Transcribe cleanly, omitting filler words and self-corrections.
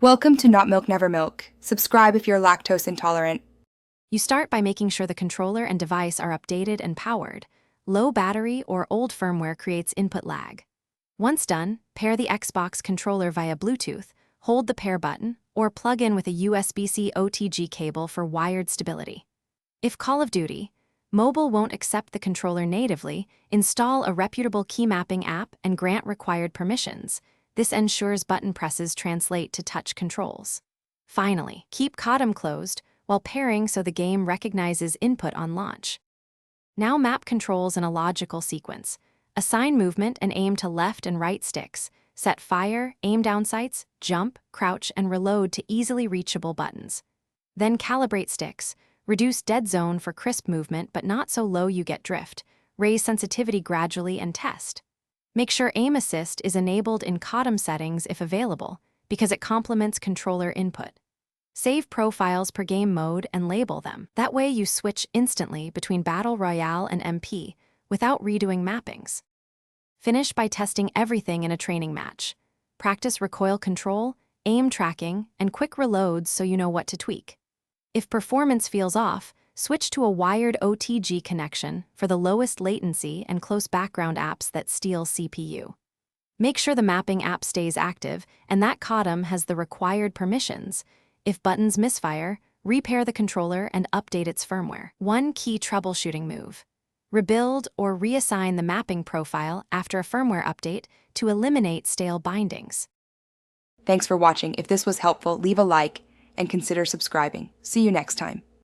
Welcome to Not Milk Never Milk. Subscribe if you're lactose intolerant. You start by making sure the controller and device are updated and powered. Low battery or old firmware creates input lag. Once done, pair the Xbox controller via Bluetooth, hold the pair button, or plug in with a USB-C OTG cable for wired stability. If Call of Duty, mobile won't accept the controller natively, install a reputable key mapping app and grant required permissions. This ensures button presses translate to touch controls. Finally, keep Codem closed while pairing so the game recognizes input on launch. Now map controls in a logical sequence. Assign movement and aim to left and right sticks. Set fire, aim down sights, jump, crouch, and reload to easily reachable buttons. Then calibrate sticks. Reduce dead zone for crisp movement but not so low you get drift. Raise sensitivity gradually and test. Make sure aim assist is enabled in Codem settings if available, because it complements controller input. Save profiles per game mode and label them. That way you switch instantly between Battle Royale and MP without redoing mappings. Finish by testing everything in a training match. Practice recoil control, aim tracking, and quick reloads so you know what to tweak. If performance feels off, switch to a wired OTG connection for the lowest latency and close background apps that steal CPU. Make sure the mapping app stays active and that Codem has the required permissions. If buttons misfire, repair the controller and update its firmware. One key troubleshooting move: rebuild or reassign the mapping profile after a firmware update to eliminate stale bindings. Thanks for watching. If this was helpful, leave a like and consider subscribing. See you next time.